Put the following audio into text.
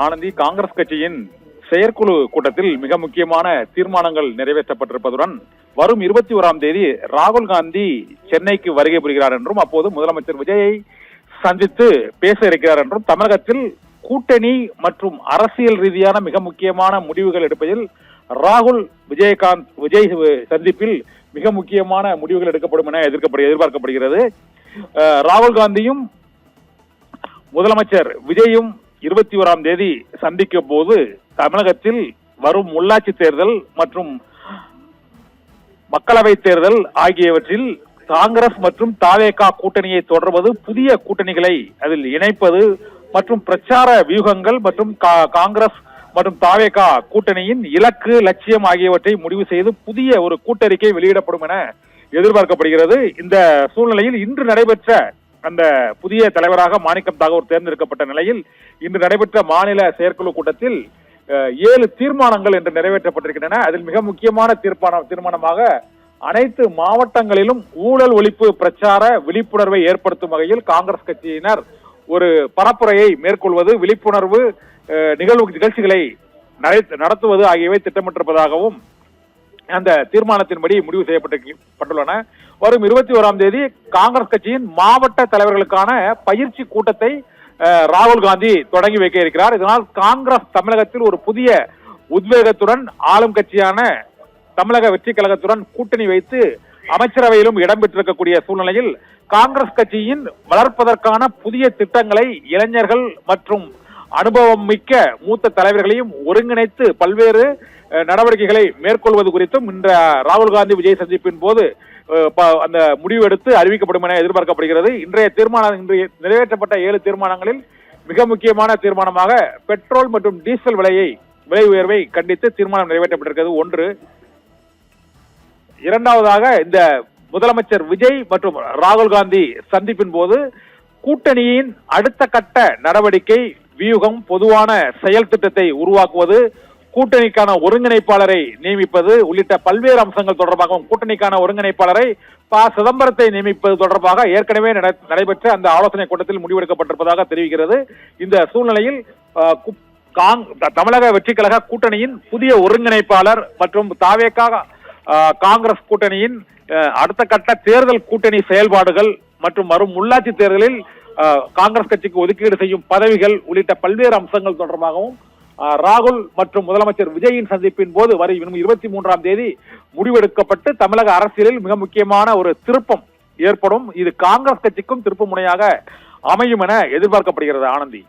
ஆனந்தி, காங்கிரஸ் கட்சியின் செயற்குழு கூட்டத்தில் மிக முக்கியமான தீர்மானங்கள் நிறைவேற்றப்பட்டிருப்பதுடன் வரும் 21ஆம் தேதி ராகுல் காந்தி சென்னைக்கு வருகை புரிகிறார் என்றும் அப்போது முதலமைச்சர் விஜயை சந்தித்து பேச இருக்கிறார் என்றும் தமிழகத்தில் கூட்டணி மற்றும் அரசியல் ரீதியான மிக முக்கியமான முடிவுகள் எடுப்பதில் ராகுல் விஜய் சந்திப்பில் மிக முக்கியமான முடிவுகள் எடுக்கப்படும் என எதிர்பார்க்கப்படுகிறது. ராகுல் காந்தியும் முதலமைச்சர் விஜயும் 21ஆம் தேதி சந்திக்கும் போது தமிழகத்தில் வரும் உள்ளாட்சி தேர்தல் மற்றும் மக்களவை தேர்தல் ஆகியவற்றில் காங்கிரஸ் மற்றும் தாவேகா கூட்டணியை தொடர்வது, புதிய கூட்டணிகளை அதில் இணைப்பது மற்றும் பிரச்சார வியூகங்கள் மற்றும் காங்கிரஸ் மற்றும் தாவேகா கூட்டணியின் இலக்கு லட்சியம் ஆகியவற்றை முடிவு செய்து புதிய ஒரு கூட்டறிக்கை வெளியிடப்படும் என எதிர்பார்க்கப்படுகிறது. இந்த சூழ்நிலையில் இன்று நடைபெற்ற அந்த புதிய தலைவராக மாணிக்கம் தாகூர் தேர்ந்தெடுக்கப்பட்ட நிலையில் இன்று நடைபெற்ற மாநில செயற்குழு கூட்டத்தில் 7 தீர்மானங்கள் என்று நிறைவேற்றப்பட்டிருக்கின்றன. அதில் மிக முக்கியமான தீர்மானமாக அனைத்து மாவட்டங்களிலும் ஊழல் ஒழிப்பு பிரச்சார விழிப்புணர்வை ஏற்படுத்தும் வகையில் காங்கிரஸ் கட்சியினர் ஒரு பரப்புரையை மேற்கொள்வது, விழிப்புணர்வு நிகழ்ச்சிகளை நடத்துவது ஆகியவை திட்டமிட்டிருப்பதாகவும் அந்த தீர்மானத்தின்படி முடிவு செய்யப்பட்டுள்ளன. வரும் 21ஆம் தேதி காங்கிரஸ் கட்சியின் மாவட்ட தலைவர்களுக்கான பயிற்சி கூட்டத்தை ராகுல் காந்தி தொடங்கி வைக்க இருக்கிறார். இதனால் காங்கிரஸ் தமிழகத்தில் ஒரு புதிய உத்வேகத்துடன் ஆளும் கட்சியான தமிழக வெற்றி கழகத்துடன் கூட்டணி வைத்து அமைச்சரவையிலும் இடம்பெற்றிருக்கக்கூடிய சூழ்நிலையில் காங்கிரஸ் கட்சியின் வளர்ப்பதற்கான புதிய திட்டங்களை இளைஞர்கள் மற்றும் அனுபவம் மிக்க மூத்த தலைவர்களையும் ஒருங்கிணைத்து பல்வேறு நடவடிக்கைகளை மேற்கொள்வது குறித்தும் இன்ற ராகுல் காந்தி விஜய் சந்திப்பின் போது அந்த முடிவு எடுத்து அறிவிக்கப்படும் என எதிர்பார்க்கப்படுகிறது. இன்றைய நிறைவேற்றப்பட்ட 7 தீர்மானங்களில் மிக முக்கியமான தீர்மானமாக பெட்ரோல் மற்றும் டீசல் விலை உயர்வை கண்டித்து தீர்மானம் நிறைவேற்றப்பட்டிருக்கிறது. ஒன்று. இரண்டாவதாக இந்த முதலமைச்சர் விஜய் மற்றும் ராகுல் காந்தி சந்திப்பின் போது கூட்டணியின் அடுத்த கட்ட நடவடிக்கை வியூகம், பொதுவான செயல் திட்டத்தை உருவாக்குவது, கூட்டணிக்கான ஒருங்கிணைப்பாளரை நியமிப்பது உள்ளிட்ட பல்வேறு அம்சங்கள் தொடர்பாகவும் கூட்டணிக்கான ஒருங்கிணைப்பாளரை சிதம்பரத்தை நியமிப்பது தொடர்பாக ஏற்கனவே நடைபெற்ற அந்த ஆலோசனை கூட்டத்தில் முடிவெடுக்கப்பட்டிருப்பதாக தெரிவிக்கிறது. இந்த சூழ்நிலையில் தமிழக வெற்றி கழக கூட்டணியின் புதிய ஒருங்கிணைப்பாளர் மற்றும் தாவேகா காங்கிரஸ் கூட்டணியின் அடுத்த கட்ட தேர்தல் கூட்டணி செயல்பாடுகள் மற்றும் வரும் உள்ளாட்சி தேர்தலில் காங்கிரஸ் கட்சிக்கு ஒதுக்கீடு செய்யும் பதவிகள் உள்ளிட்ட பல்வேறு அம்சங்கள் தொடர்பாகவும் ராகுல் மற்றும் முதலமைச்சர் விஜயின் சந்திப்பின் போது வரும் 23ஆம் தேதி முடிவெடுக்கப்பட்டு தமிழக அரசியலில் மிக முக்கியமான ஒரு திருப்பம் ஏற்படும். இது காங்கிரஸ் கட்சிக்கும் திருப்பு முனையாக அமையும் என எதிர்பார்க்கப்படுகிறது. ஆனந்தி.